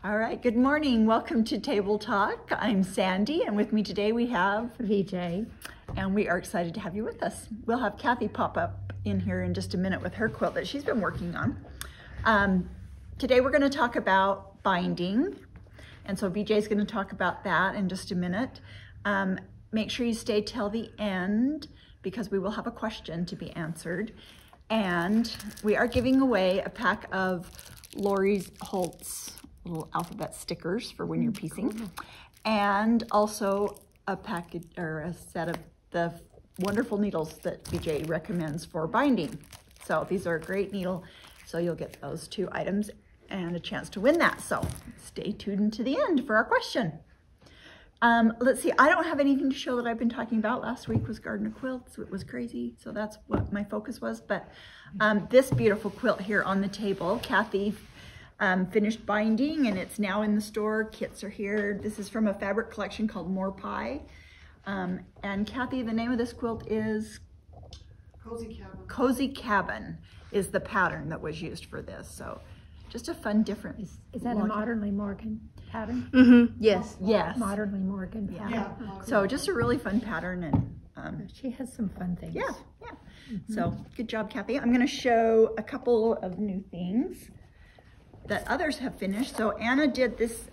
All right, good morning. Welcome to Table Talk. I'm Sandy, and with me today we have VJ. And we are excited to have you with us. We'll have Kathy pop up in here in just a minute with her quilt that she's been working on. Today we're going to talk about binding, and so VJ is going to talk about that in just a minute. Make sure you stay till the end because we will have a question to be answered. And we are giving away a pack of Lori's Holtz little alphabet stickers for when you're piecing, and also a package or a set of the wonderful needles that VJ recommends for binding. So these are a great needle, so you'll get those two items and a chance to win that. So stay tuned to the end for our question. Let's see, I don't have anything to show that I've been talking about. Last week was Gardener Quilts. It was crazy, so that's what my focus was. But this beautiful quilt here on the table, Kathy finished binding, and it's now in the store. Kits are here. This is from a fabric collection called More Pie. And Kathy, the name of this quilt is? Cozy Cabin. Cozy Cabin is the pattern that was used for this. So just a fun, different. Is that a Modernly Morgan pattern? Mm-hmm. Yes. Yes. Modernly Morgan pattern. Yeah. So just a really fun pattern, and she has some fun things. yeah. So good job, Kathy. I'm going to show a couple of new things that others have finished. So Anna did this,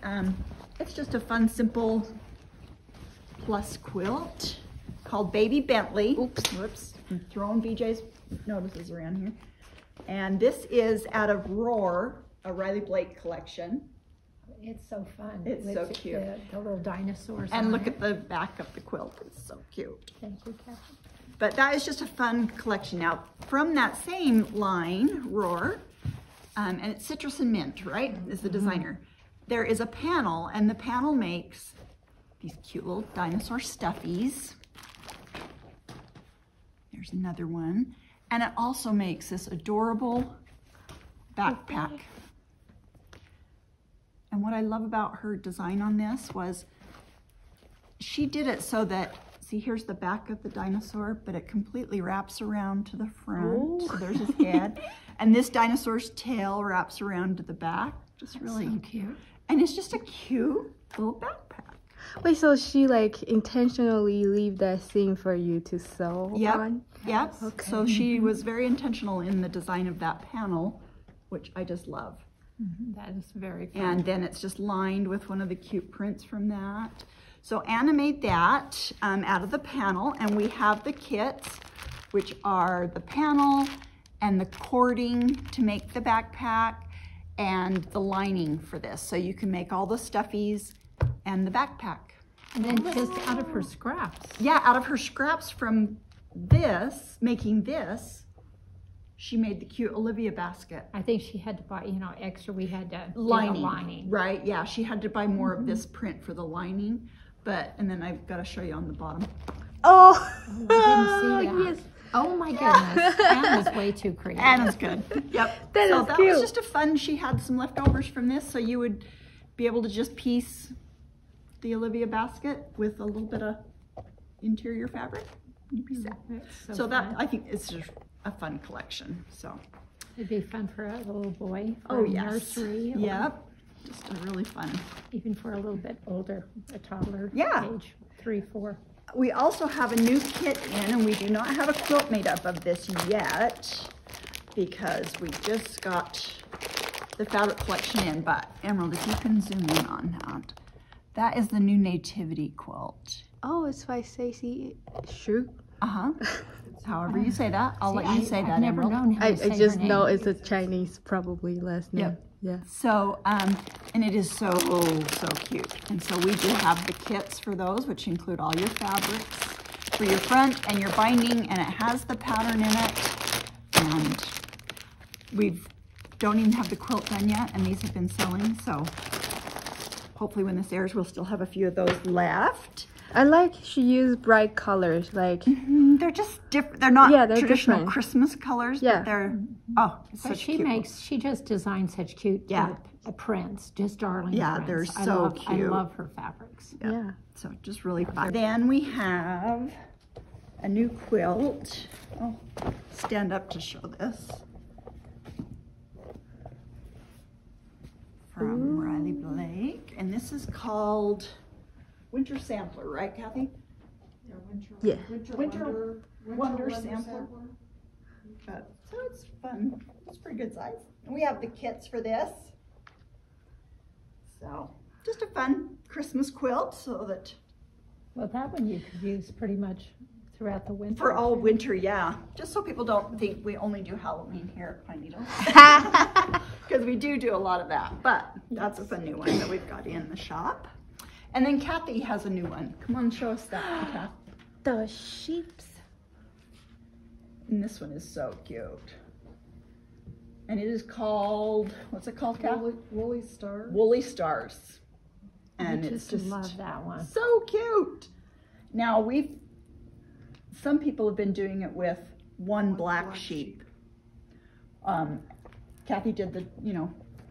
it's just a fun, simple plus quilt called Baby Bentley. Oops, whoops, I'm throwing VJ's notices around here. And this is out of Roar, a Riley Blake collection. It's so fun. It's so cute. The little dinosaurs. And look at the back of the quilt, it's so cute. Thank you, Kathy. But that is just a fun collection. Now, from that same line, Roar, and it's Citrus and Mint, right, is the designer. There is a panel, and the panel makes these cute little dinosaur stuffies. There's another one. And it also makes this adorable backpack. And what I love about her design on this was she did it so that, see, here's the back of the dinosaur, but it completely wraps around to the front. Ooh. So there's his head. And this dinosaur's tail wraps around to the back. Just really so cute. And it's just a cute little backpack. Wait, so she like intentionally leave that scene for you to sew on? Yep. Okay. So she was very intentional in the design of that panel, which I just love. That is very fun. And then it's just lined with one of the cute prints from that. So Anna made that out of the panel, and we have the kits, which are the panel and the cording to make the backpack and the lining for this. So you can make all the stuffies and the backpack. And then just out of her scraps. Yeah, out of her scraps from this, making this, she made the cute Olivia basket. I think she had to buy, extra. We had to lining. Right, yeah, she had to buy more of this print for the lining. And then I've got to show you on the bottom. Oh, I didn't see that. Yes. Oh my goodness, Anna's way too creative. Anna's good. Yep. That so is that cute. was just a fun, she had some leftovers from this, so you would be able to just piece the Olivia basket with a little bit of interior fabric. You piece that. So that, I think it's just a fun collection. So it'd be fun for a little boy. Oh, a yes. Nursery. Yep. Just a really fun. Even for a little bit older, a toddler. Yeah. Age 3, 4. We also have a new kit in, and we do not have a quilt made up of this yet because we just got the fabric collection in. But Emerald, if you can zoom in on that, that is the new Nativity quilt. Oh, it's by Stacey Shu. However you say that, I'll let you say that, I've never Emerald. known how I to say just her name. know it's a Chinese probably last name. Yep. Yeah. So, and it is so cute. And so we do have the kits for those, which include all your fabrics for your front and your binding, and it has the pattern in it. And we don't even have the quilt done yet, and these have been selling. So hopefully when this airs, we'll still have a few of those left. I like she used bright colors, like They're just different. They're not they're traditional different. Christmas colors, Yeah. but they're, it's But such cute. she just designs such cute prints, just darling Yeah, prints. they're so cute. I love her fabrics. yeah. So just really fun. Then we have a new quilt. I'll stand up to show this. from Riley Blake. And this is called Winter Sampler, right, Kathy? Yeah, winter. Yeah. Winter Wonder Sampler. But, so it's fun. It's pretty good size. And we have the kits for this. So just a fun Christmas quilt so that Well, that one you could use pretty much throughout the winter. for all winter, yeah. Just so people don't think we only do Halloween here at Pine Needles. Because we do a lot of that. But that's a fun new one that we've got in the shop. And then Kathy has a new one. Come on, show us that, Kathy. The sheeps. And this one is so cute. And it is called, what's it called, Kathy? Woolly Star. Woolly Stars. And I it's just just love that one. so cute. Now some people have been doing it with one black sheep. Kathy did the,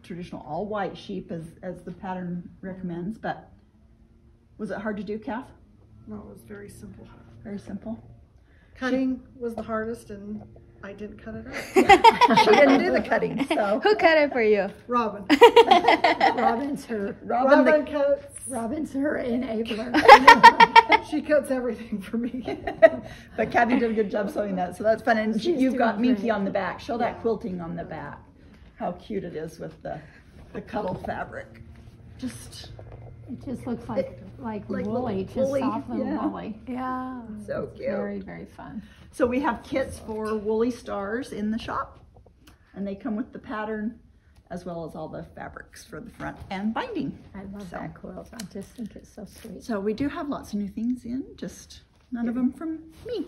traditional all white sheep as the pattern recommends, but was it hard to do, Kath? No, it was very simple. Very simple. Cutting was the hardest, and I didn't cut it out. She didn't do the cutting, so. Who cut it for you? Robin. Robin's her Robin cuts. enabler. She cuts everything for me. But Kathy did a good job sewing that, so that's fun. And She's you've got doing Minky great. on the back. Show that quilting on the back. How cute it is with the cuddle fabric. Just It just looks like like woolly, little just woolly, soft little yeah. woolly. Yeah. so cute. Very, very fun. So we have kits for Woolly Stars in the shop, and they come with the pattern as well as all the fabrics for the front and binding. I love So- that quilt. I just think it's so sweet. So we do have lots of new things in, just none of them from me.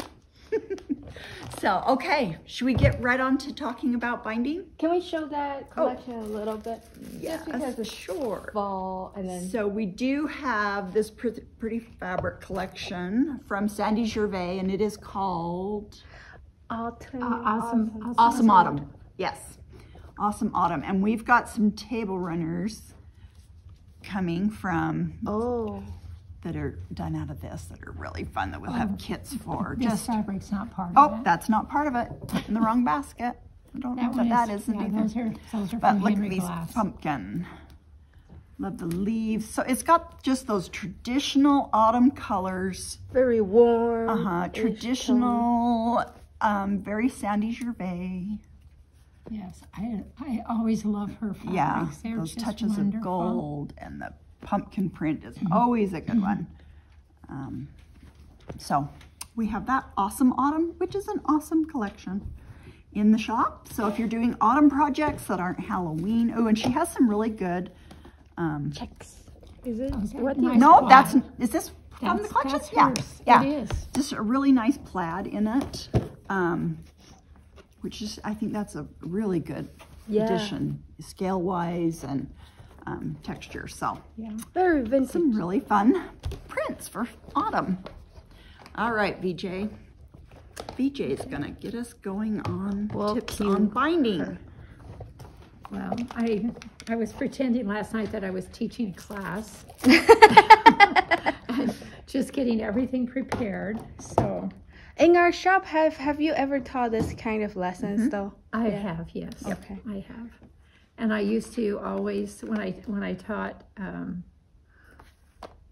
So, okay, should we get right on to talking about binding? Can we show that collection a little bit? Yes, because it's sure. fall and then So we do have this pretty fabric collection from Sandy Gervais, and it is called autumn. Awesome Autumn. Yes, Awesome Autumn. And we've got some table runners coming from Oh. that are done out of this that are really fun that we'll have kits for. This fabric's not part of Oh, it. that's not part of it. In the wrong basket. I don't know That what one that is, isn't yeah, either. those are But from look at Henry these Glass. pumpkin. Love the leaves. So it's got just those traditional autumn colors. Very warm. Traditional, very Sandy Gervais. Yes, I always love her fabrics. Yeah, They're those just touches wonderful. of gold and the pumpkin print is always a good one. So we have that Awesome Autumn, which is an awesome collection in the shop. So if you're doing autumn projects that aren't Halloween, oh, and she has some really good, Checks. Is it? Okay, What nice. do no, plaid. is this from the That's collection? Yeah, hers. yeah. It is. Just a really nice plaid in it, which is, I think that's a really good Yeah. addition, scale-wise and texture. So Yeah. Very vintage. some really fun prints for autumn. All right, VJ. VJ is gonna get us going on Well, tips cue on binding. her. Well, I was pretending last night that I was teaching a class. And just getting everything prepared. So In our shop, have you ever taught this kind of lessons though? I have, yes. Okay. I have. And I used to always, when I taught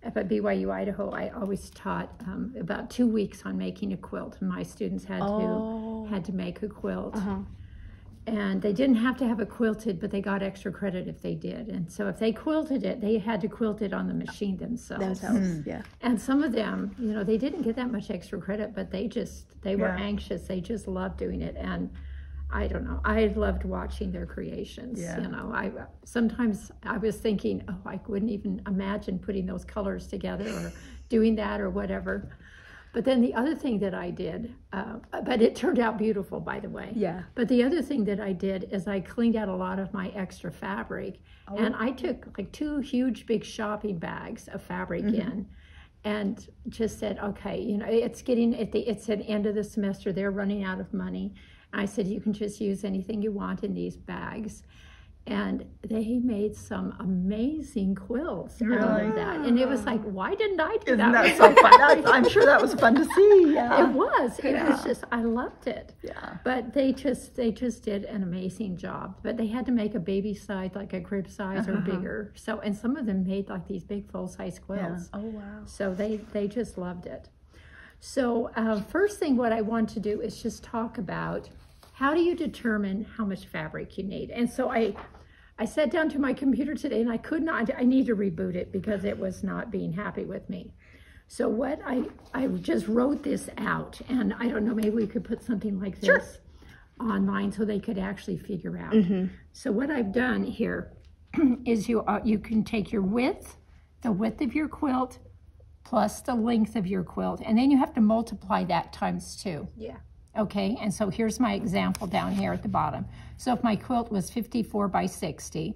up at BYU Idaho, I always taught about 2 weeks on making a quilt. And my students had to make a quilt. And they didn't have to have it quilted, but they got extra credit if they did. And so if they quilted it, they had to quilt it on the machine themselves. Yeah. And some of them, they didn't get that much extra credit, but they were Yeah. anxious. They just loved doing it. And I don't know, I loved watching their creations. Yeah. Sometimes I was thinking, oh, I wouldn't even imagine putting those colors together or doing that or whatever. But then the other thing that I did, but it turned out beautiful, by the way. Yeah. But the other thing that I did is I cleaned out a lot of my extra fabric, and I took like 2 huge big shopping bags of fabric in, and just said, okay, it's getting it's at the end of the semester, they're running out of money. And I said, you can just use anything you want in these bags. And they made some amazing quilts out of that. And it was like, why didn't I do Isn't that? that so fun? I'm sure that was fun to see. Yeah. It was. It was just, I loved it. Yeah. But they just did an amazing job. But they had to make a baby size, like a crib size or bigger. So, and some of them made like these big full-size quilts. Oh, wow. So they just loved it. So first thing what I want to do is just talk about how do you determine how much fabric you need. And so I sat down to my computer today and I could not, I need to reboot it because it was not being happy with me. So what I just wrote this out, and I don't know, maybe we could put something like this online so they could actually figure out. So what I've done here is you can take your width, the width of your quilt, plus the length of your quilt, and then you have to multiply that times 2. Yeah. Okay, and so here's my example down here at the bottom. So if my quilt was 54 by 60,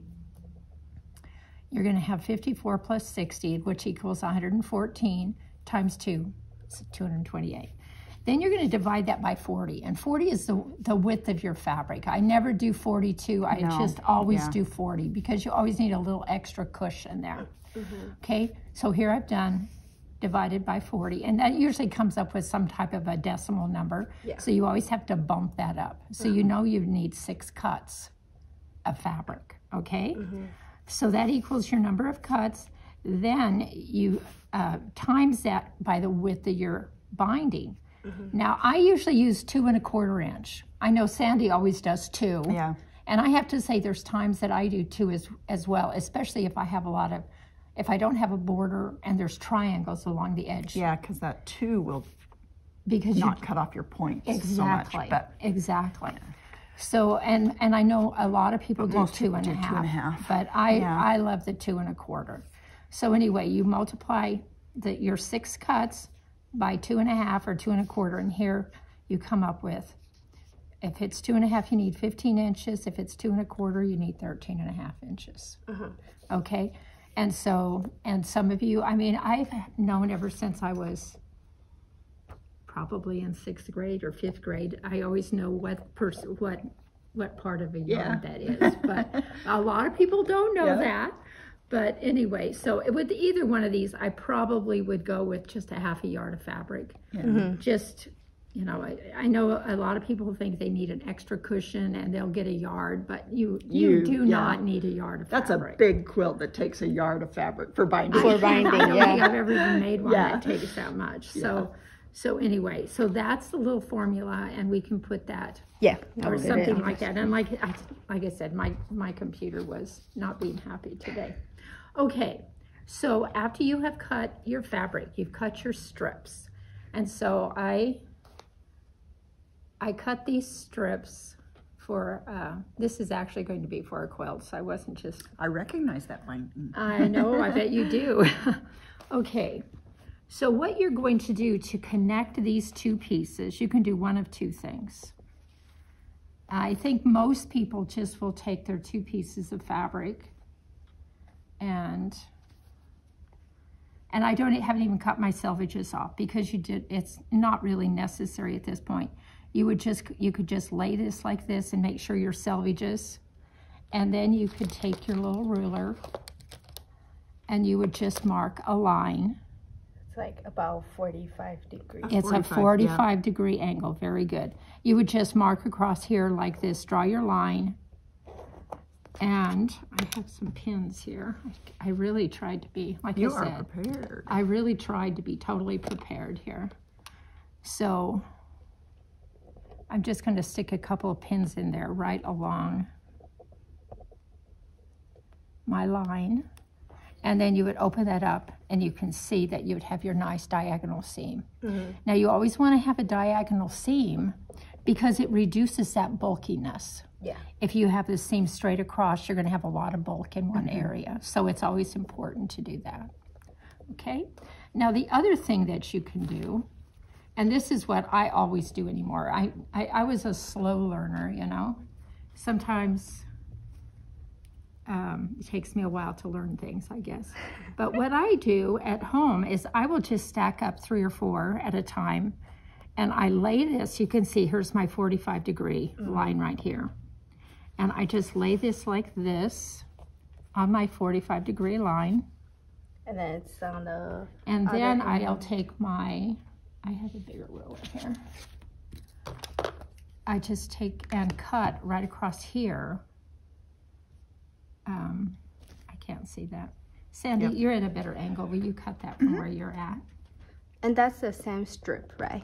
you're going to have 54 plus 60, which equals 114 times 2, it's 228. Then you're going to divide that by 40, and 40 is the width of your fabric. I never do 42, I just always do 40 because you always need a little extra cushion there. Okay, so here I've done divided by 40, and that usually comes up with some type of a decimal number. So you always have to bump that up. So you know you need 6 cuts of fabric, okay? So that equals your number of cuts. Then you times that by the width of your binding. Now I usually use 2 1/4 inch. I know Sandy always does 2. Yeah. And I have to say there's times that I do 2 as well, especially if I have if I don't have a border and there's triangles along the edge. Yeah, because that 2 will Because not cut off your points so much. But Exactly. So, and I know a lot of people do most 2 people and a do half. 2.5. But I love the 2 1/4. So anyway, you multiply your 6 cuts by 2 1/2 or 2 1/4, and here you come up with, if it's 2 1/2, you need 15 inches. If it's 2 1/4, you need 13 1/2 inches. Okay. And so, and some of you, I mean, I've known ever since I was probably in 6th grade or 5th grade, I always know what part of a yarn that is. But a lot of people don't know that. But anyway, so with either one of these, I probably would go with just a 1/2 yard of fabric. Just, you know, I know a lot of people think they need an extra cushion and they'll get a yard, but you do not need a yard of fabric. that's a big quilt that takes a yard of fabric for binding. I don't think I've ever even made one that takes that much. So anyway, so that's the little formula, and we can put that or something like that. And like I said, my computer was not being happy today. Okay, so after you have cut your fabric, you've cut your strips, and so I cut these strips for, this is actually going to be for a quilt, so I wasn't just... I recognize that binding. I know, I bet you do. Okay, so what you're going to do to connect these 2 pieces, you can do one of 2 things. I think most people just will take their 2 pieces of fabric and I haven't even cut my selvages off because it's not really necessary at this point. You could just lay this like this and make sure your selvages, and then you could take your little ruler and you would just mark a line. It's like about 45 degrees. It's a 45 degree angle, very good. You would just mark across here like this, draw your line, and I have some pins here. I really tried to be, like I said. You are prepared. I really tried to be totally prepared here. So I'm just going to stick a couple of pins in there right along my line. And then you would open that up and you can see that you would have your nice diagonal seam. Now you always want to have a diagonal seam because it reduces that bulkiness. If you have the seam straight across, you're going to have a lot of bulk in one area. So it's always important to do that. Okay? Now the other thing that you can do, and this is what I always do anymore. I was a slow learner, you know. Sometimes it takes me a while to learn things, I guess. But what I do at home is I will just stack up 3 or 4 at a time. And I lay this, you can see, here's my 45 degree line right here. And I just lay this like this on my 45-degree line. And then it's on the... And then I'll take my, I have a bigger ruler here. I just take and cut right across here. I can't see that. Sandy, you're at a better angle. Will you cut that from where you're at? And that's the same strip, right?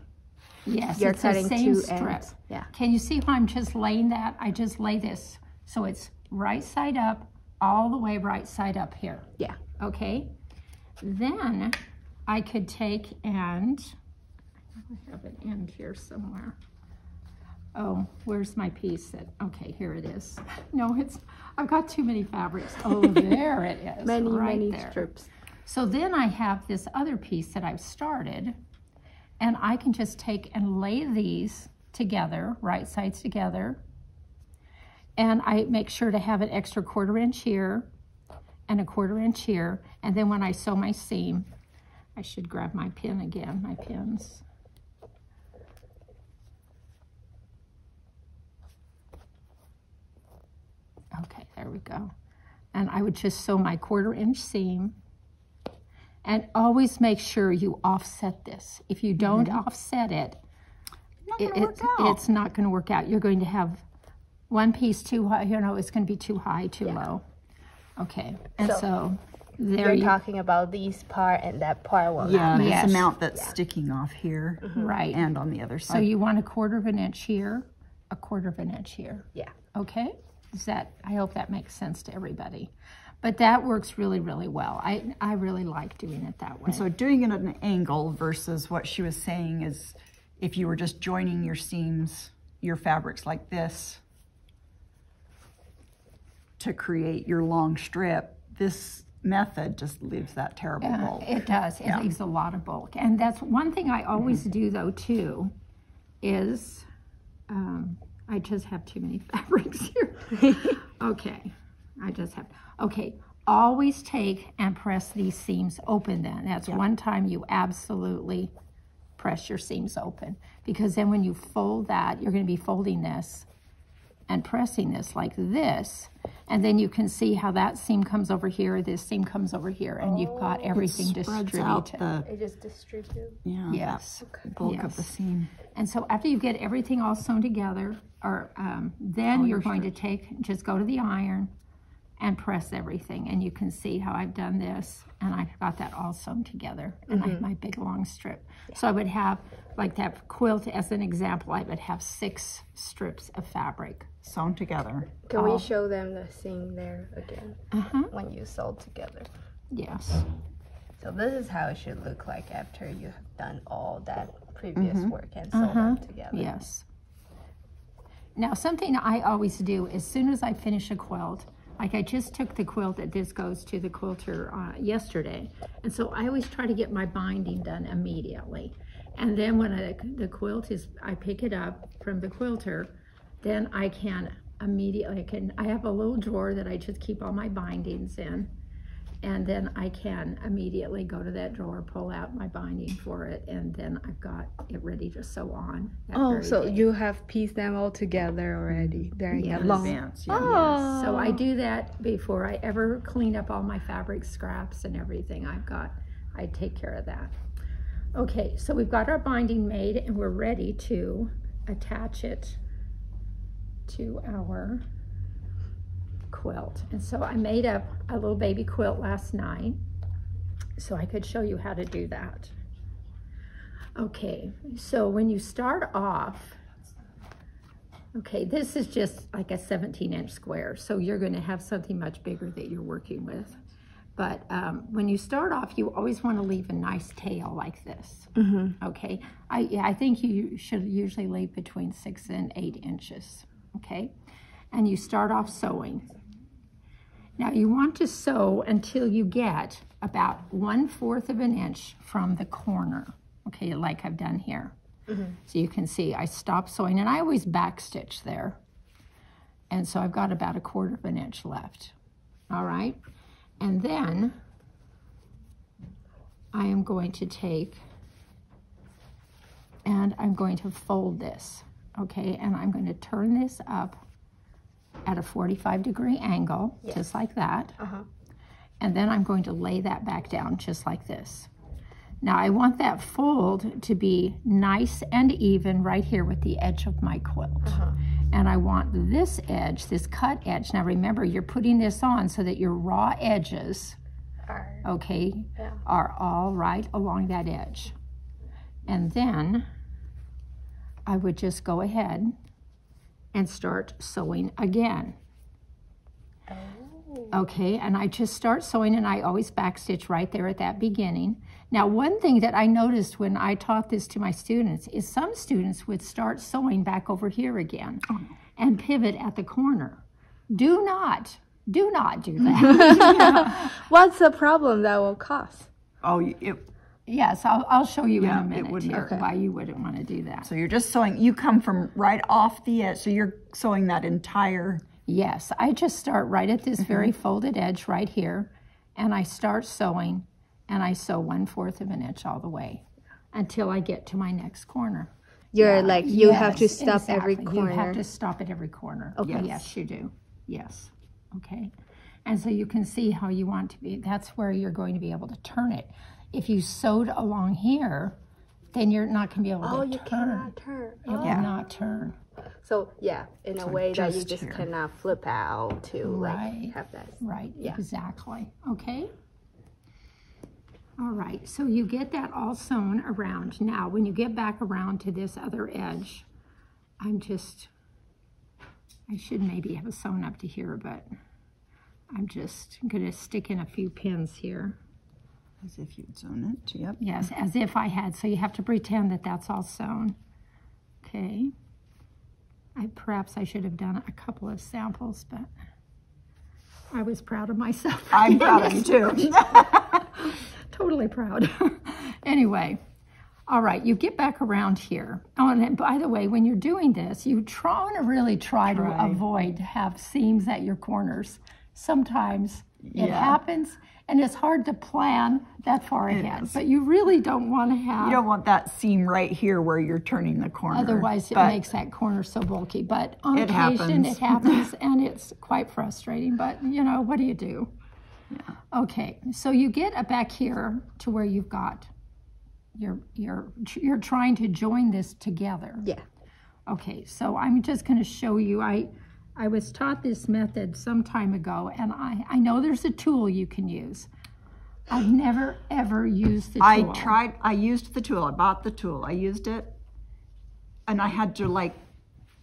Yes, You're it's the cutting same two strip. ends. Yeah. Can you see how I'm just laying that? I just lay this so it's right side up, all the way right side up here. Yeah. Okay? Then I could take and, I have an end here somewhere. Oh, where's my piece that, okay, here it is. No, I've got too many fabrics. Oh, there it is. Many there. strips. So then I have this other piece that I've started, and I can just take and lay these together, right sides together, and I make sure to have an extra 1/4 inch here and a 1/4 inch here, and then when I sew my seam, I should grab my pin again, my pins. Okay, there we go. And I would just sew my 1/4 inch seam. And always make sure you offset this. If you don't offset it, it's not going to work out. You're going to have one piece too high, you know, it's going to be too high, too low. Okay, and so there You're talking about these part and that part will Yeah, not. this Yes. amount that's sticking off here right. and on the other So side. you want a 1/4 inch here, a 1/4 inch here. Yeah. Okay? I hope that makes sense to everybody. But that works really, really well. I really like doing it that way. So doing it at an angle versus what she was saying is if you were just joining your seams, your fabrics like this to create your long strip, this method just leaves that terrible bulk. It does. It leaves a lot of bulk. And that's one thing I always do, though, too, is I just have too many fabrics here. Okay. Okay, always take and press these seams open then. That's one time you absolutely press your seams open. Because then when you fold that, you're going to be folding this and pressing this like this. And then you can see how that seam comes over here, this seam comes over here, and you've got everything distributed. It just distributes. Yes. That bulk of the seam. And so after you get everything all sewn together, or then you're going to just go to the iron and press everything. And you can see how I've done this, and I've got that all sewn together. And I have my big long strip. So I would have, like that quilt as an example, I would have 6 strips of fabric. Sewn together. Can we show them the seam there again when you sewed together? Yes. So this is how it should look like after you have done all that previous work and sew them together. Yes. Now, something I always do as soon as I finish a quilt, like I just took the quilt that this goes to the quilter yesterday, and so I always try to get my binding done immediately. And then when the quilt is, I pick it up from the quilter, then I can immediately, I have a little drawer that I just keep all my bindings in, and then I can immediately go to that drawer, pull out my binding for it, and then I've got it ready to sew on. Oh, so you have pieced them all together already. They're in Yes. a long. Advance, Yes. So I do that before I ever clean up all my fabric scraps and everything I take care of that. Okay, so we've got our binding made and we're ready to attach it to our quilt. And so I made up a little baby quilt last night so I could show you how to do that. Okay, so when you start off, okay, this is just like a 17-inch square, so you're going to have something much bigger that you're working with. But when you start off, you always want to leave a nice tail like this. Okay, I think you should usually leave between 6 and 8 inches. Okay, and you start off sewing. Now you want to sew until you get about 1/4 of an inch from the corner. Okay, like I've done here. So you can see I stop sewing, and I always backstitch there. And so I've got about 1/4 of an inch left. All right, and then I am going to take and I'm going to fold this. Okay, and I'm going to turn this up at a 45-degree angle, just like that. And then I'm going to lay that back down just like this. Now I want that fold to be nice and even right here with the edge of my quilt. And I want this edge, this cut edge. Now remember, you're putting this on so that your raw edges, okay, are all right along that edge. And then I would just go ahead and start sewing again. Okay, and I just start sewing, and I always backstitch right there at that beginning. Now, one thing that I noticed when I taught this to my students is some students would start sewing back over here again and pivot at the corner. Do not do that. What's the problem that will cause? Yes, I'll show you in a minute here why you wouldn't want to do that. So you're just sewing, you come from right off the edge, so you're sewing that entire... Yes, I just start right at this very folded edge right here, and I start sewing, and I sew 1/4 of an inch all the way until I get to my next corner. You're like, you have to stop every exactly. corner. You have to stop at every corner. Okay. Yes, you do. Yes. Okay. And so you can see how you want to be. That's where you're going to be able to turn it. If you sewed along here, then you're not going to be able to turn. You cannot turn. It will not turn. So, in a way that you just cannot flip out to like have that. Right, exactly. Okay? All right, so you get that all sewn around. Now, when you get back around to this other edge, I should maybe have it sewn up to here, but I'm just going to stick in a few pins here. As if you'd sewn it, yep. Yes, as if I had. So you have to pretend that that's all sewn. Okay. Perhaps I should have done a couple of samples, but I was proud of myself. I'm proud of you too. Totally proud. Anyway, all right, you get back around here. Oh, and by the way, when you're doing this, you want to really try to avoid have seams at your corners. Sometimes it happens, and it's hard to plan that far ahead. But you really don't want to have... You don't want that seam right here where you're turning the corner. Otherwise, it makes that corner so bulky. But on occasion, it happens, and it's quite frustrating. But, you know, what do you do? Yeah. Okay, so you get back here to where you've got... You're trying to join this together. Yeah. Okay, so I'm just going to show you. I was taught this method some time ago, and I know there's a tool you can use. I've never, ever used the tool. I used the tool. I bought the tool. I used it, and I had to,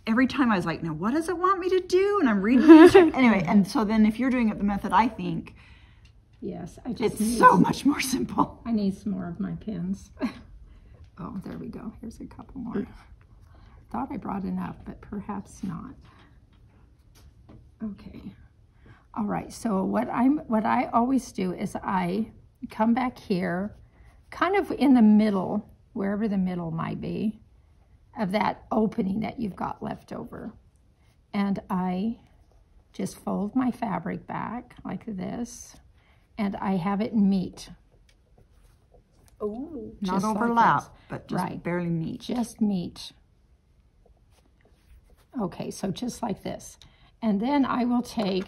every time I was like, now what does it want me to do? And I'm reading it. Anyway, and so then if you're doing it the method I think, yes, it's so much more simple. I need some more of my pins. Oh, there we go. Here's a couple more. Thought I brought enough, but perhaps not. Okay. All right. So what I always do is I come back here, kind of in the middle, wherever the middle might be, of that opening that you've got left over. And I just fold my fabric back like this, and I have it meet. Oh, not overlap, but just barely meet. Just meet. Okay, so just like this. And then I will take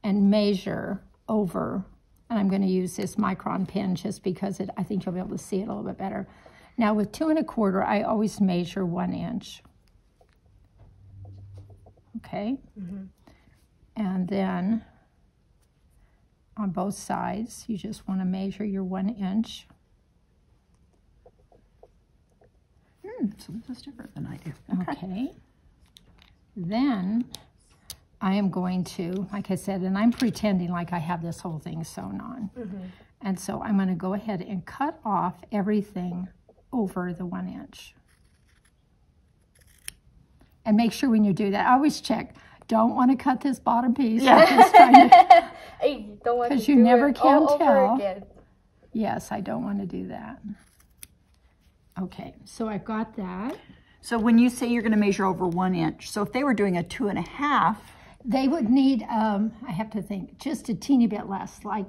and measure over, and I'm going to use this micron pen just because I think you'll be able to see it a little bit better. Now with 2 1/4, I always measure 1 inch. Okay? And then on both sides, you just want to measure your 1 inch. So this is different than I do. Okay. Then I am going to, like I said, and I'm pretending like I have this whole thing sewn on. And so I'm going to go ahead and cut off everything over the 1 inch. And make sure when you do that, I always check, don't want to cut this bottom piece. Yeah. Because you never can tell. Yes, I don't want to do that. Okay, so I've got that. So when you say you're going to measure over 1 inch, so if they were doing a 2 1/2, they would need, I have to think, just a teeny bit less, like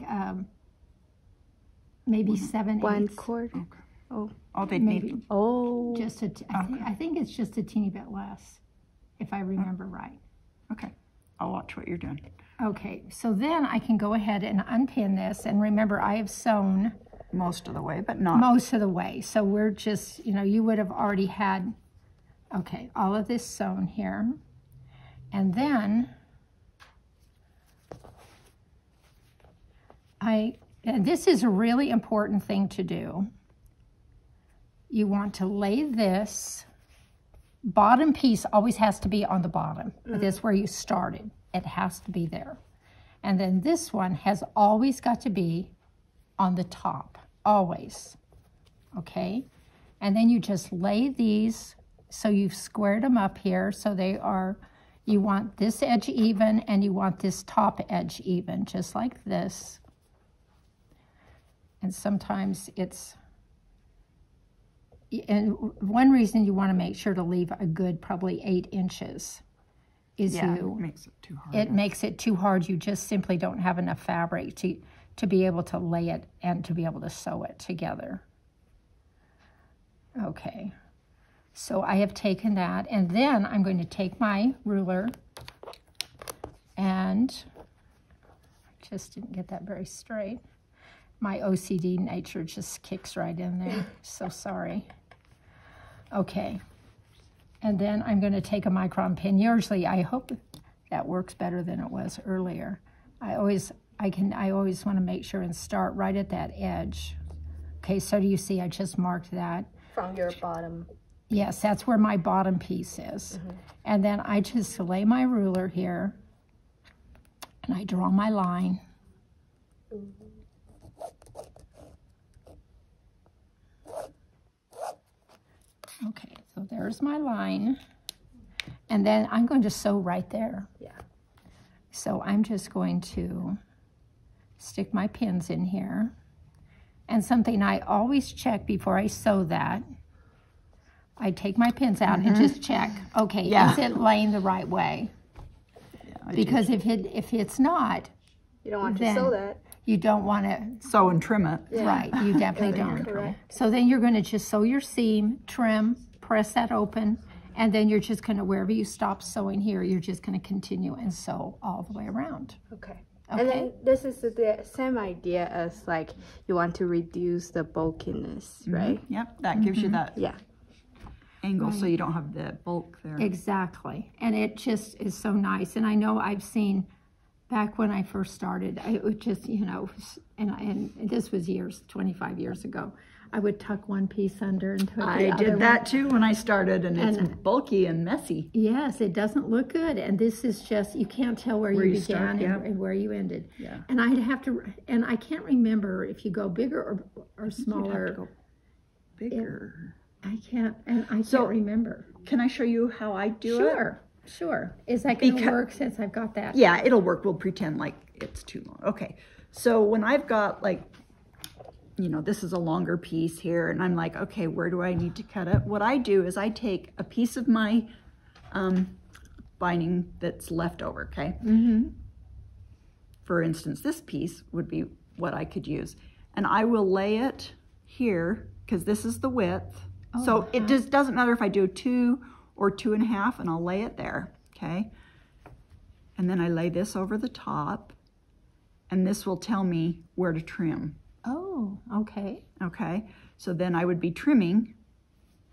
maybe 7/8. 1/4. Okay. Oh, they'd need. Oh. Just I think it's just a teeny bit less, if I remember right. Okay. I'll watch what you're doing. Okay, so then I can go ahead and unpin this, and remember I have sewn Most of the way, but not. most of the way. So we're just, you would have already had, okay, all of this sewn here. And then and this is a really important thing to do. You want to lay this bottom piece always has to be on the bottom. That's where you started. It has to be there. And then this one has always got to be on the top, always. Okay? And then you just lay these, so you've squared them up here, so they are, you want this edge even and you want this top edge even, just like this. And sometimes it's, and one reason you want to make sure to leave a good probably 8 inches is It makes it too hard. it makes it too hard. You just simply don't have enough fabric to be able to lay it and to be able to sew it together. Okay, so I have taken that, and then I'm going to take my ruler, and I just didn't get that very straight. My OCD nature just kicks right in there. So sorry. Okay. And then I'm going to take a micron pin. Usually, I hope that works better than it was earlier. I always want to make sure and start right at that edge. Okay, so do you see I just marked that? From your bottom. Yes, that's where my bottom piece is. And then I just lay my ruler here, and I draw my line. Okay, so there's my line. And then I'm going to sew right there. Yeah. So I'm just going to stick my pins in here. And something I always check before I sew that, I take my pins out and just check, okay, is it laying the right way? Yeah, Because if it's not, You don't want to Then- sew that. you don't want to, sew and trim it. right, you definitely don't. Correct. So then you're going to just sew your seam, trim, press that open, and then you're just going to, wherever you stop sewing here, you're just going to continue and sew all the way around. Okay. Okay. And then this is the same idea as like you want to reduce the bulkiness, right? Yep, that gives you that Yeah. angle so you don't have the bulk there. Exactly. And it just is so nice. And I know I've seen, back when I first started, it would just, and this was 25 years ago, I would tuck one piece under and tuck the I other did that too when I started, and it's And- bulky and messy. Yes, it doesn't look good. And this is just, you can't tell where you you start, began yeah. and where you ended. Yeah. And I'd have to, and I can't remember if you go bigger or You'd have to smaller. go bigger. I can't So- remember. Can I show you how I do it? Sure. Is that going to Because- work since I've got that? Yeah, it'll work. We'll pretend like it's too long. Okay, so when I've got like, this is a longer piece here, and I'm like, okay, where do I need to cut it? What I do is I take a piece of my binding that's left over, okay? For instance, this piece would be what I could use. And I will lay it here, because this is the width. So it just doesn't matter if I do 2 or 2.5, and I'll lay it there, okay? And then I lay this over the top, and this will tell me where to trim, Oh, okay. okay? So then I would be trimming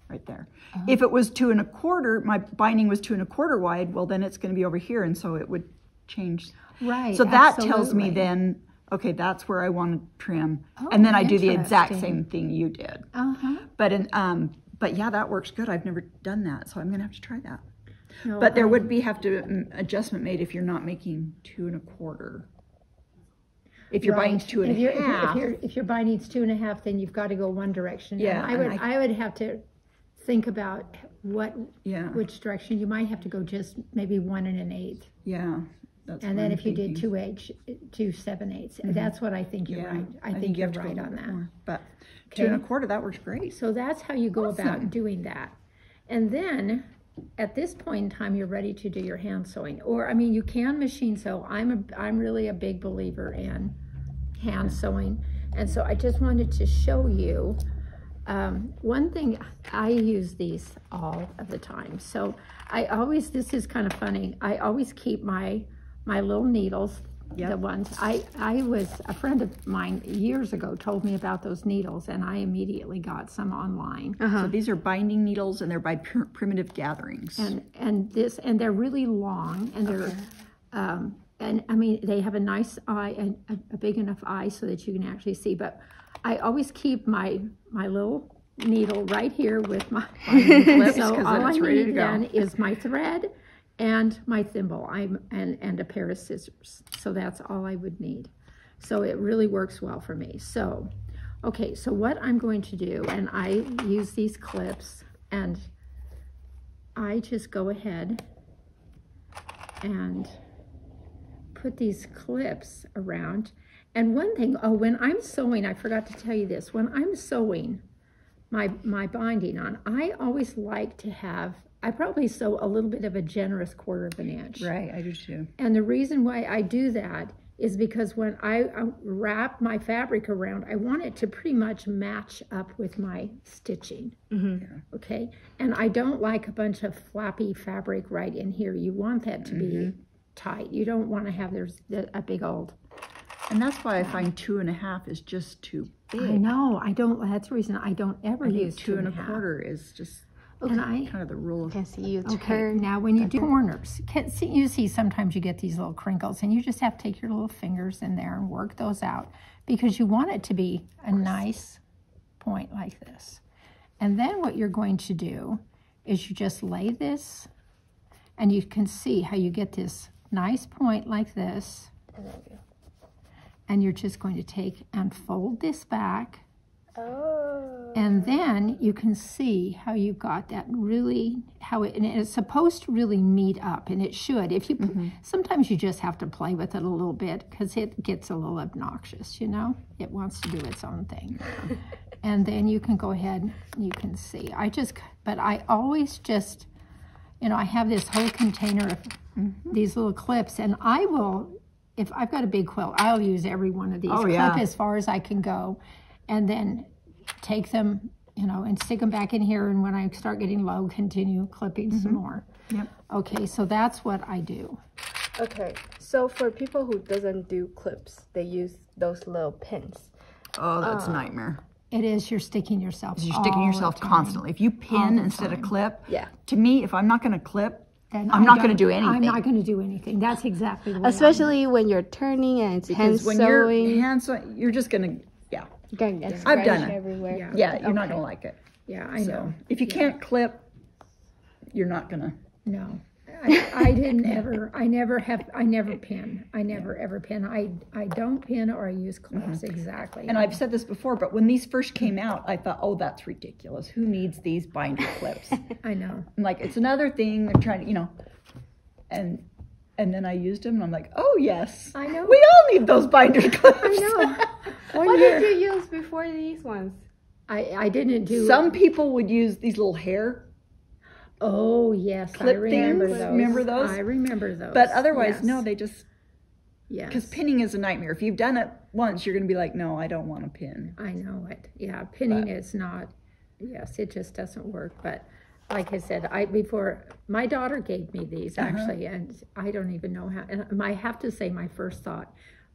right there. If it was 2 1/4, my binding was 2 1/4 wide, well, then it's gonna be over here, and so it would change. Right. So that tells me absolutely. then, okay, that's where I want to trim. Oh, And then I do the exact interesting. same thing you did. Uh-huh. But yeah, that works good. I've never done that, so I'm gonna have to try that. No, But there would have to adjustment made if you're not making 2 1/4. If your binding's 2 1/2. If your binding's 2.5, then you've got to go one direction. Yeah, And and I would have to think about Yeah. which direction. You might have to go just maybe 1 1/8. Yeah. That's And what then I'm if you did thinking. 2 7/8, that's what I think you're right. I think you you're have to go a right little on bit that. more. But Okay. 2 1/4, that works great. So that's how you go Awesome. about doing that. And then at this point in time, you're ready to do your hand sewing. Or, I mean, you can machine sew. I'm really a big believer in hand sewing. And so I just wanted to show you One thing, I use these all of the time. So I always, this is kind of funny, I always keep my little needles, the ones, I was, a friend of mine years ago told me about those needles, and I immediately got some online. So these are binding needles, and they're by Primitive Gatherings. And they're really long, and they're, and I mean, they have a nice eye, and a big enough eye so that you can actually see, but I always keep my little needle right here with my clips, so 'cause all then I it's ready to need go. then is my thread and my thimble and a pair of scissors. So that's all I would need. So it really works well for me. So, okay, so what I'm going to do, and I use these clips, and I just go ahead and put these clips around. And one thing, when I'm sewing, I forgot to tell you this, when I'm sewing my binding on, I always like to have, I probably sew a little bit of a generous 1/4 inch. Right, I do too. And the reason why I do that is because when I wrap my fabric around, I want it to pretty much match up with my stitching. Okay? And I don't like a bunch of flappy fabric right in here. You want that to be tight. You don't want to have there's a big old. And that's why I find 2.5 is just too big. I know. I don't. That's the reason I don't ever use 2 2.5. 1/4 is just And I kind of the rule. Can see you okay. turn. Now, when you do corners, you see sometimes you get these little crinkles, and you just have to take your little fingers in there and work those out because you want it to be a nice point like this. And then what you're going to do is you just lay this, and you can see how you get this nice point like this. And you're just going to take and fold this back. And then you can see how you've got that really, and it's supposed to really meet up, and it should. If you, sometimes you just have to play with it a little bit because it gets a little obnoxious, you know? It wants to do its own thing. And then you can go ahead, and you can see. But I always just, you know, I have this whole container of these little clips, and I will, if I've got a big quilt, I'll use every one of these, clip as far as I can go, and then take them, you know, and stick them back in here, and when I start getting low, continue clipping some more. Yep. Okay, so that's what I do. Okay, so for people who doesn't do clips, they use those little pins. Oh, that's a nightmare. It is, you're sticking yourself. You're sticking yourself constantly. If you pin instead of clip, to me, if I'm not going to clip, Then I'm not going to do anything. I'm not going to do anything. That's exactly the way Especially when you're turning and it's hand because when sewing. you're hand sewing, you're just going to, You're gonna get I've done scratch it. everywhere. Yeah, you're not going to like it. Yeah, I know. If you can't clip, you're not going to. No, I didn't ever. I never pin. I never ever pin. I don't pin or I use clips. Exactly. And I've said this before, but when these first came out, I thought, oh, that's ridiculous. Who needs these binder clips? I know. I'm like, it's another thing. They're trying to, you know, and then I used them, and I'm like, oh yes, I know. we all need those binder clips. I know. What did you use before these ones? I didn't do. Some people would use these little hair. Oh yes, Clip I remember things. those. Remember those? I remember those. But otherwise, yes. no, they just, Yes. because pinning is a nightmare. If you've done it once, you're going to be like, no, I don't want to pin. I know it. Yeah, pinning is not. Yes, it just doesn't work. But like I said, before my daughter gave me these actually, and I don't even know how. And I have to say, my first thought,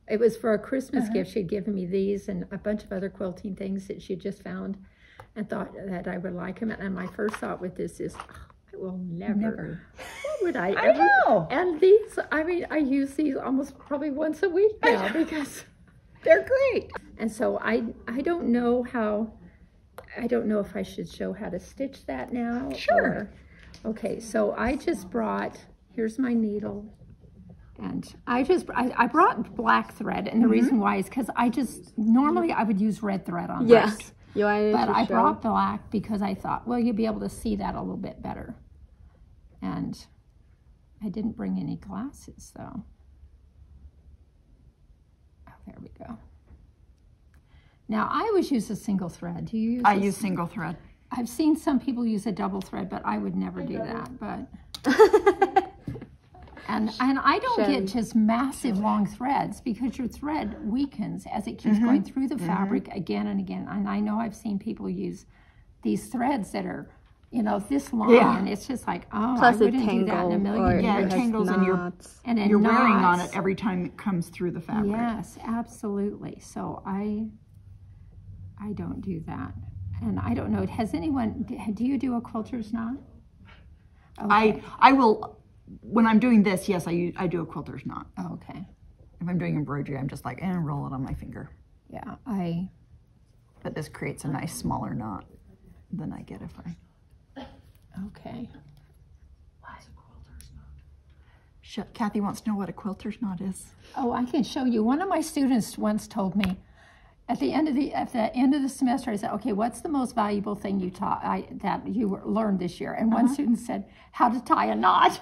it was for a Christmas gift. She'd given me these and a bunch of other quilting things that she just found, and thought that I would like them. And my first thought with this is, I will never. What would I ever? know. And these, I mean, I use these almost probably once a week now because They're great. and so I don't know how. I don't know if I should show how to stitch that now. Sure. Okay, so I just brought, here's my needle. And I brought black thread. And the reason why is because normally I would use red thread on Yes. black. You wanted But to I show? brought black because I thought, well, you'll be able to see that a little bit better. And I didn't bring any glasses though. Oh, there we go. Now, I always use a single thread. Do you use I use single thread. I've seen some people use a double thread, but I would never do that. But and I don't get just massive long threads because your thread weakens as it keeps going through the fabric again and again. And I know I've seen people use these threads that are, this long, and it's just like, oh, Plus I wouldn't do that in a million Yeah, years. it tangles and And you're wearing on knots. it every time it comes through the fabric. Yes, absolutely. So I don't do that. And I don't know, do you do a quilter's knot? Okay. I will, when I'm doing this, yes, I do a quilter's knot. Oh, okay. If I'm doing embroidery, I'm just like, roll it on my finger. Yeah, But this creates a nice smaller knot than I get if I... okay. Kathy wants to know what a quilter's knot is. Oh, I can show you. One of my students once told me, at the end of the semester, I said, okay, what's the most valuable thing you taught that you learned this year? And one student said, how to tie a knot.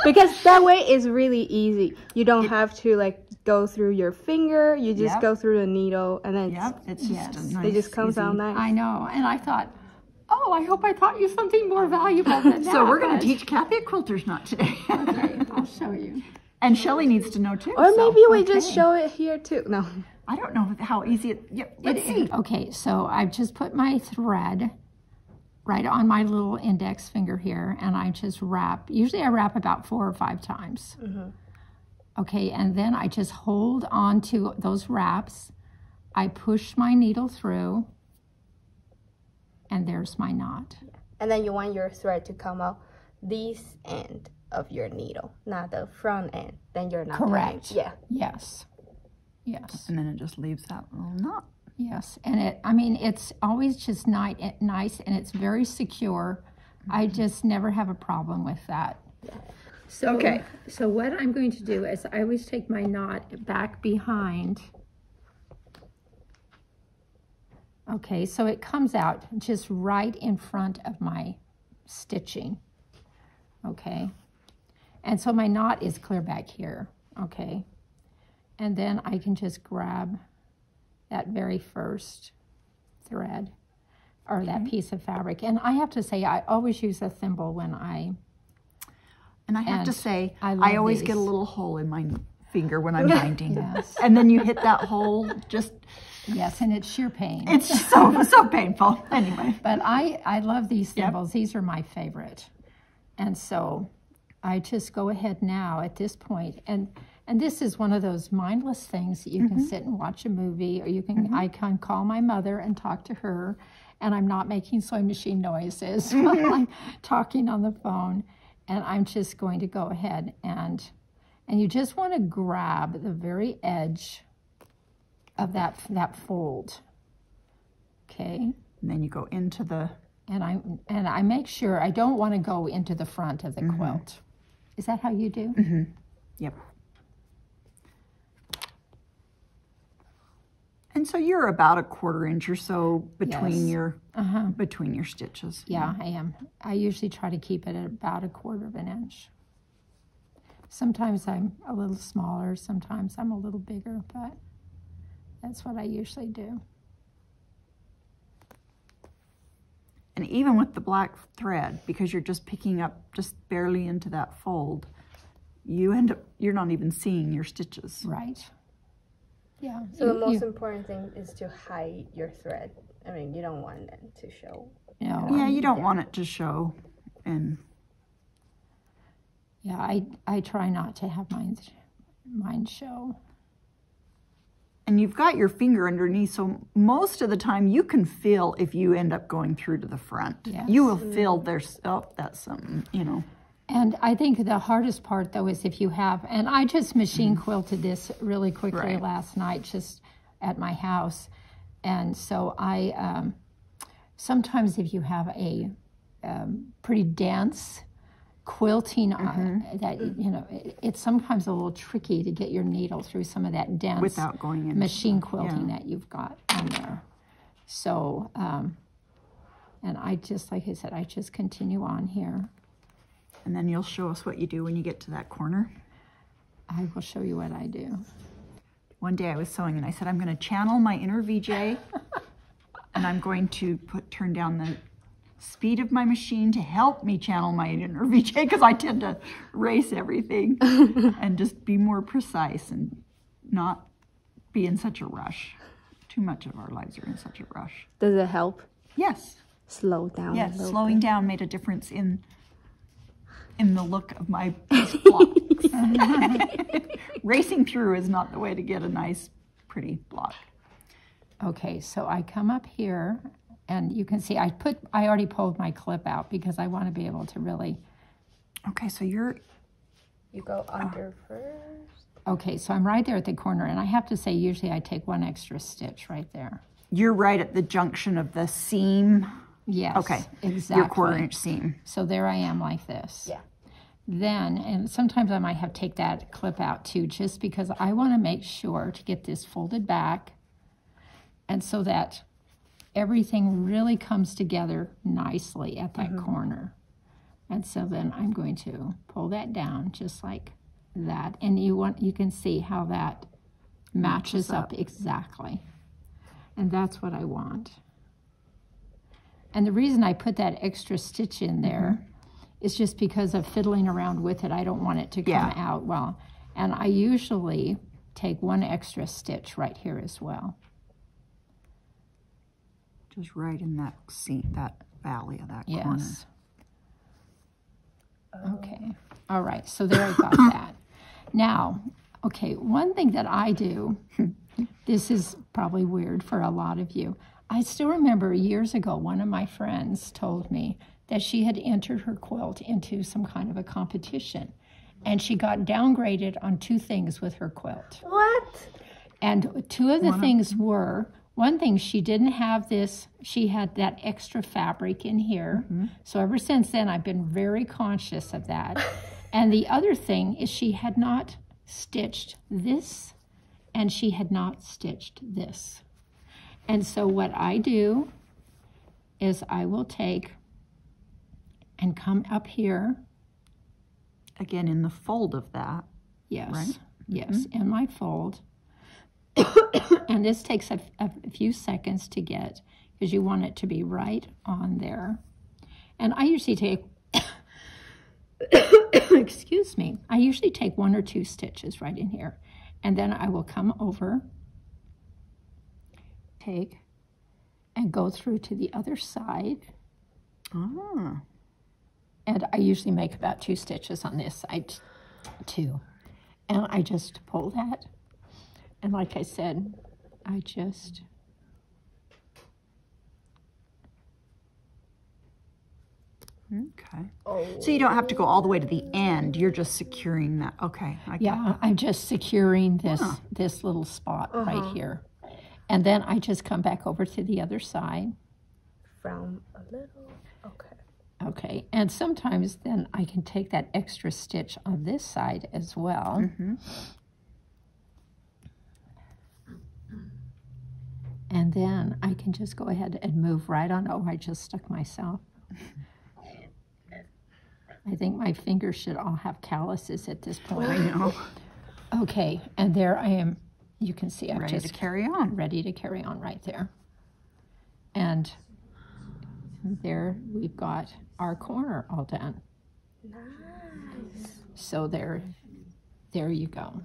Because that way it's really easy. You don't have to like go through your finger. You just go through the needle, and then It's just a nice, it just comes easy... out nice. I know. And I thought, oh, I hope I taught you something more valuable than that. So we're going to teach Kathy a quilter's knot today. Okay, I'll show you. And Shelley needs to know too. Or so. maybe we just show it here too. No. I don't know how easy it... Yeah, let's see. Okay, so I've just put my thread right on my little index finger here, and I just wrap. Usually I wrap about 4 or 5 times. Okay, and then I just hold on to those wraps. I push my needle through, and there's my knot. And then you want your thread to come out this end of your needle, not the front end. Then you're not Correct. tying. Yeah. Yes. Yes. And then it just leaves that little knot. Yes. And it's always just nice and it's very secure. I just never have a problem with that. So, Okay. So what I'm going to do is I always take my knot back behind. Okay, so it comes out just right in front of my stitching. Okay. And so my knot is clear back here. Okay. And then I can just grab that very first thread or that piece of fabric. And I have to say, I always use a thimble when And I have to say, I always these. get a little hole in my finger when I'm binding. Yes. And then you hit that hole, yes, and it's sheer pain. it's so painful. Anyway. But I love these thimbles. These are my favorite. And so I just go ahead now at this point, and this is one of those mindless things that you can sit and watch a movie, or I can call my mother and talk to her, and I'm not making sewing machine noises while I'm talking on the phone, and I'm just going to go ahead and you just want to grab the very edge of that fold, okay? And then you go into the... And I make sure I don't want to go into the front of the quilt. Is that how you do? Yep. And so you're about a 1/4 inch or so between Yes. between your stitches. Yeah, I am. I usually try to keep it at about a 1/4 inch. Sometimes I'm a little smaller, sometimes I'm a little bigger, but that's what I usually do. And even with the black thread, because you're just picking up just barely into that fold, you're not even seeing your stitches. Right. Yeah. So the most important thing is to hide your thread. I mean, you don't want them to show. No, Yeah, you don't want it to show. And yeah, I try not to have mine show. And you've got your finger underneath, so most of the time you can feel if you end up going through to the front. Yes. You will feel there's, that's something, And I think the hardest part, though, is if you have, and I just machine quilted this really quickly Right. last night just at my house. And so I, sometimes if you have a pretty dense quilting that, it's sometimes a little tricky to get your needle through some of that dense Without going into machine quilting that you've got in there. So, and I just, like I said, I just continue on here. And then you'll show us what you do when you get to that corner. I will show you what I do. One day I was sewing and I said, I'm going to channel my inner VJ and I'm going to turn down the speed of my machine to help me channel my inner VJ, because I tend to race everything and just be more precise and not be in such a rush. Too much of our lives are in such a rush. Does it help? Yes. slow down. a Yes, little slowing bit. down made a difference in the look of my block. Racing through is not the way to get a nice, pretty block. Okay, so I come up here, and you can see I already pulled my clip out because I want to be able to really. Okay, so You go under first. Okay, so I'm right there at the corner, and I have to say usually I take one extra stitch right there. you're right at the junction of the seam. Yes. Okay, exactly. your 1/4 inch seam. So there I am like this. Yeah. Then, and sometimes I might have to take that clip out too, just because I want to make sure to get this folded back, and so that everything really comes together nicely at that corner. And so then I'm going to pull that down just like that, and you can see how that matches up exactly, and that's what I want. And the reason I put that extra stitch in there is just because of fiddling around with it. I don't want it to come out well. And I usually take one extra stitch right here as well. Just right in that seam, that valley of that corner. Yes. Okay. All right. So there I got that. Now, okay, one thing that I do, this is probably weird for a lot of you. I still remember years ago, one of my friends told me that she had entered her quilt into some kind of a competition, and she got downgraded on 2 things with her quilt. What? And 2 of the things were, one thing, she didn't have this, she had that extra fabric in here. So ever since then, I've been very conscious of that. And the other thing is she had not stitched this, and she had not stitched this. And so what I do is I will take and come up here. Again, in the fold of that. Yes, Right? yes, in my fold. And this takes a few seconds to get, because you want it to be right on there. And I usually take, excuse me, I usually take 1 or 2 stitches right in here. And then I will come over, take, and go through to the other side. Ah. And I usually make about 2 stitches on this side too. And I just pull that. And like I said, I just... Okay. So you don't have to go all the way to the end. You're just securing that. Okay. I got that. I'm just securing this little spot right here. And then I just come back over to the other side. From a little. Okay. Okay, and sometimes then I can take that extra stitch on this side as well. And then I can just go ahead and move right on. Oh, I just stuck myself. I think my fingers should all have calluses at this point. I know. Okay, and there I am. You can see I'm Ready just to carry on. ready to carry on right there. And there we've got our corner all done. Nice. So there you go.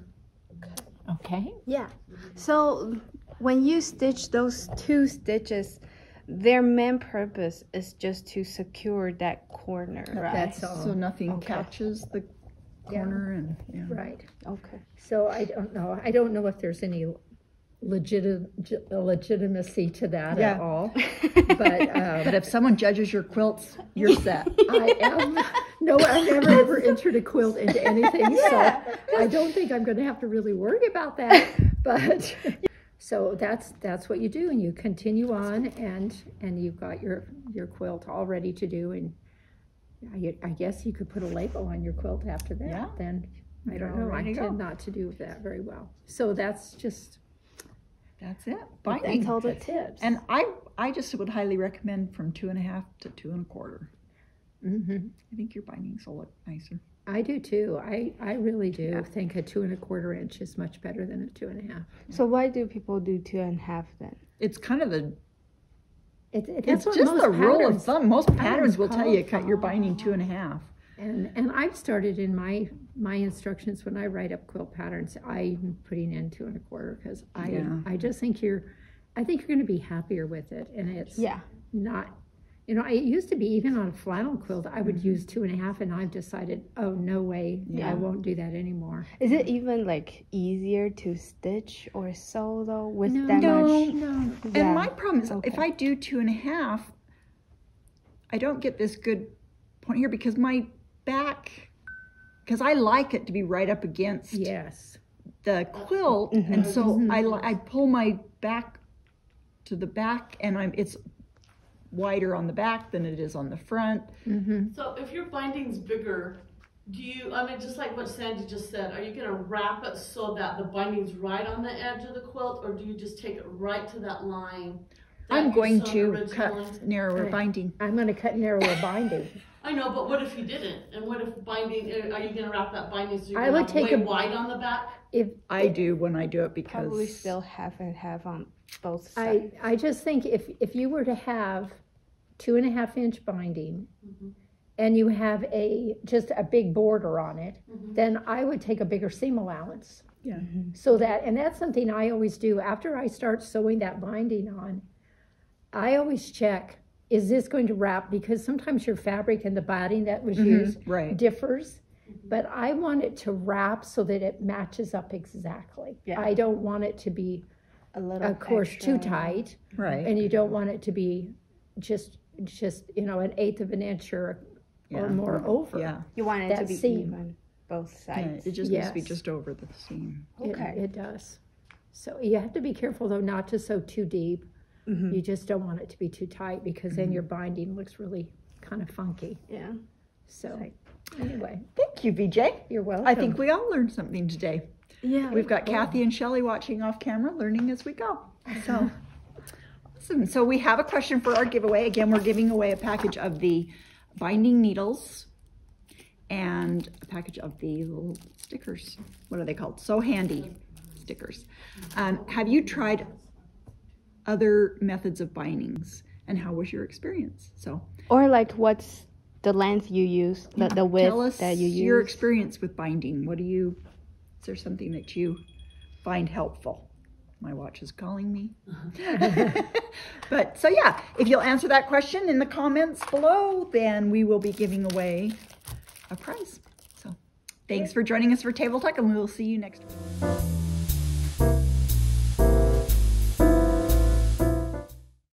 Okay. Yeah. So when you stitch those 2 stitches, their main purpose is just to secure that corner. Right. That's all. So nothing catches the corner and Right. Okay. So I don't know. I don't know if there's any legitimacy to that at all. But if someone judges your quilts, you're set. I am. No, I've never ever entered a quilt into anything, so I don't think I'm going to have to really worry about that. But so that's what you do, and you continue on, and you've got your quilt all ready to do, and I guess you could put a label on your quilt after that. Yeah. Then I don't know. I tend not to do that very well. So that's just. That's it. That's Binding. all the tips. And I just would highly recommend from 2.5 to 2 1/4. I think your bindings will look nicer. I do too. I really do think a 2 1/4 inch is much better than a 2 1/2. So why do people do 2 1/2 then? It's kind of the That's it's what just most the rule of patterns- thumb. Most patterns will tell you call cut your binding 2 1/2. And I've started in my instructions when I write up quilt patterns, I'm putting in 2 1/4 because I just think you're going to be happier with it, and it's not, you know, it used to be even on a flannel quilt, I would use 2.5, and I've decided, oh, no way, I won't do that anymore. Is it even like easier to stitch or sew though with No. that much? No. Yeah. And my problem is if Okay. I do 2.5, I don't get this good point here because my back, because I like it to be right up against Yes. the quilt, and so I pull my back to the back, and it's wider on the back than it is on the front. So if your binding's bigger, do you, I mean, just like what Sandy just said, are you gonna wrap it so that the binding's right on the edge of the quilt, or do you just take it right to that line? that I'm you going sewed to originally? cut narrower binding. I'm going to cut narrower binding. I know, but what if you didn't? And what if binding, are you gonna wrap that binding so you're I gonna would have take way a- wide on the back? If I do when I do it because Probably still half and half on both sides. I just think if you were to have 2.5-inch binding and you have just a big border on it, then I would take a bigger seam allowance. Yeah. So that, and that's something I always do after I start sewing that binding on. I always check, is this going to wrap? Because sometimes your fabric and the batting that was used right. differs. But I want it to wrap so that it matches up exactly. Yeah. I don't want it to be, A little of course, too extra. tight. Right. And you don't want it to be just you know, 1/8 of an inch or more over. Yeah. You want it to that be seam. even, both Yeah, sides. it just needs to be Yes. just over the seam. Okay. It does. So you have to be careful though not to sew too deep. You just don't want it to be too tight because then your binding looks really kind of funky. Yeah. So anyway, Thank you, VJ. you're welcome. I think we all learned something today. Yeah. We've got Kathy and Shelley watching off camera, learning as we go. So awesome. So we have a question for our giveaway. Again, we're giving away a package of the binding needles and a package of the little stickers. What are they called? So Handy stickers. Have you tried other methods of bindings, and how was your experience? So Or like what's the length you use, the tell width us that you use? your experience with binding. Is there something that you find helpful? My watch is calling me. But so yeah, if you'll answer that question in the comments below, then we will be giving away a prize. So thanks for joining us for Table Talk, and we will see you next week.